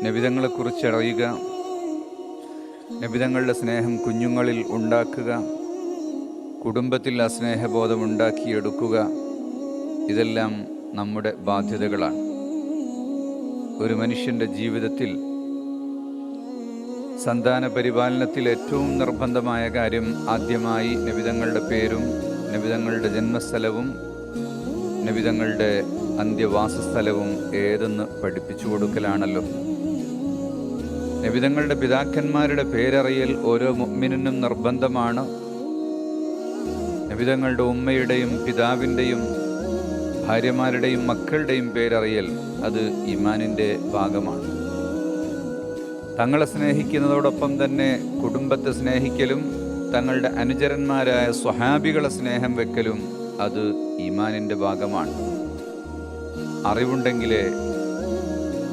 നബിതങ്ങളെക്കുറിച്ച് അറിയുക, നബിതങ്ങളുടെ സ്നേഹം കുഞ്ഞുങ്ങളിൽ ഉണ്ടാക്കുക, കുടുംബത്തിൽ ആ സ്നേഹബോധം ഉണ്ടാക്കിയെടുക്കുക, ഇതെല്ലാം നമ്മുടെ ബാധ്യതകളാണ്. ഒരു മനുഷ്യൻ്റെ ജീവിതത്തിൽ സന്താന പരിപാലനത്തിൽ ഏറ്റവും നിർബന്ധമായ കാര്യം ആദ്യമായി നബിതങ്ങളുടെ പേരും നബിതങ്ങളുടെ ജന്മസ്ഥലവും നബിതങ്ങളുടെ അന്ത്യവാസസ്ഥലവും ഏതെന്ന് പഠിപ്പിച്ചു കൊടുക്കലാണല്ലോ. നബിതങ്ങളുടെ പിതാക്കന്മാരുടെ പേരറിയൽ ഓരോ മുഅ്മിനിനും നിർബന്ധമാണ്. നബിതങ്ങളുടെ ഉമ്മയുടെയും പിതാവിൻ്റെയും ഭാര്യമാരുടെയും മക്കളുടെയും പേരറിയൽ അത് ഈമാനിൻ്റെ ഭാഗമാണ്. തങ്ങളെ സ്നേഹിക്കുന്നതോടൊപ്പം തന്നെ കുടുംബത്തെ സ്നേഹിക്കലും തങ്ങളുടെ അനുചരന്മാരായ സ്വഹാബികളെ സ്നേഹം വെക്കലും അത് ഈമാനിൻ്റെ ഭാഗമാണ്. അറിവുണ്ടെങ്കിലേ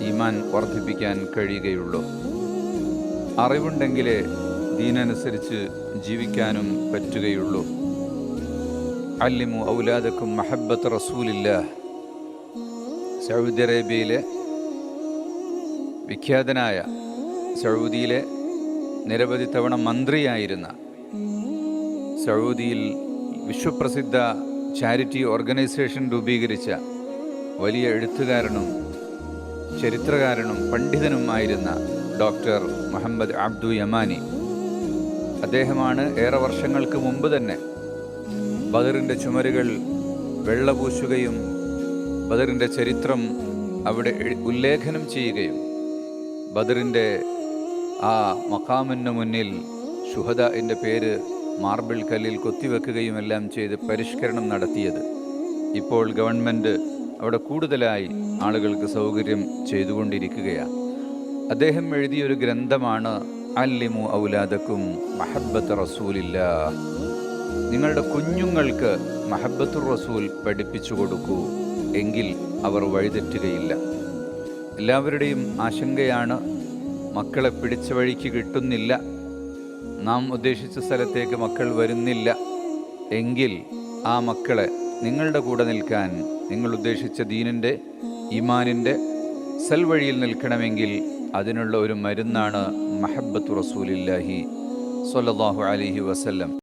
ഈമാൻ വർദ്ധിപ്പിക്കാൻ കഴിയുകയുള്ളൂ. അറിവുണ്ടെങ്കിലേ ദീനനുസരിച്ച് ജീവിക്കാനും പറ്റുകയുള്ളൂ. അല്ലിമു ഔലാദക്കും മഹബ്ബത്ത് റസൂലില്ലാഹ്. സൗദി അറേബ്യയിലെ വിഖ്യാതനായ, സൗദിയിലെ നിരവധി തവണ മന്ത്രിയായിരുന്ന, സൗദിയിൽ വിശ്വപ്രസിദ്ധ ചാരിറ്റി ഓർഗനൈസേഷൻ രൂപീകരിച്ച വലിയ എഴുത്തുകാരനും ചരിത്രകാരനും പണ്ഡിതനുമായിരുന്ന ഡോക്ടർ മുഹമ്മദ് അബ്ദു യമാനി. അദ്ദേഹമാണ് ഏറെ വർഷങ്ങൾക്ക് മുമ്പ് തന്നെ ബദറിൻ്റെ ചുമരുകൾ വെള്ളപൂശുകയും ബദറിൻ്റെ ചരിത്രം അവിടെ ഉല്ലേഖനം ചെയ്യുകയും ബദറിൻ്റെ ആ മഖാമിന് മുന്നിൽ ശുഹദാഇൻ്റെ പേര് മാർബിൾ കല്ലിൽ കൊത്തിവെക്കുകയും എല്ലാം ചെയ്ത് പരിഷ്കരണം നടത്തിയത്. ഇപ്പോൾ ഗവൺമെൻറ് അവിടെ കൂടുതലായി ആളുകൾക്ക് സൗകര്യം ചെയ്തുകൊണ്ടിരിക്കുകയാണ്. അദ്ദേഹം എഴുതിയൊരു ഗ്രന്ഥമാണ് അല്ലിമു ഔലാദക്കും മഹബ്ബത്ത് റസൂലില്ലാഹ്. നിങ്ങളുടെ കുഞ്ഞുങ്ങൾക്ക് മഹബ്ബത്തുർ റസൂൽ പഠിപ്പിച്ചു കൊടുക്കൂ, എങ്കിൽ അവർ വഴിതെറ്റുകയില്ല. എല്ലാവരുടെയും ആശങ്കയാണ്, മക്കളെ പിടിച്ച വഴിക്ക് കിട്ടുന്നില്ല, നാം ഉദ്ദേശിച്ച സ്ഥലത്തേക്ക് മക്കൾ വരുന്നില്ല. എങ്കിൽ ആ മക്കളെ നിങ്ങളുടെ കൂടെ നിൽക്കാൻ, നിങ്ങൾ ഉദ്ദേശിച്ച ദീനിൻ്റെ ഈമാനിൻ്റെ സൽവഴിയിൽ നിൽക്കണമെങ്കിൽ അതിനുള്ള ഒരു മരുന്നാണ് മഹബ്ബത്തു റസൂലില്ലാഹി സ്വല്ലല്ലാഹു അലൈഹി വസല്ലം.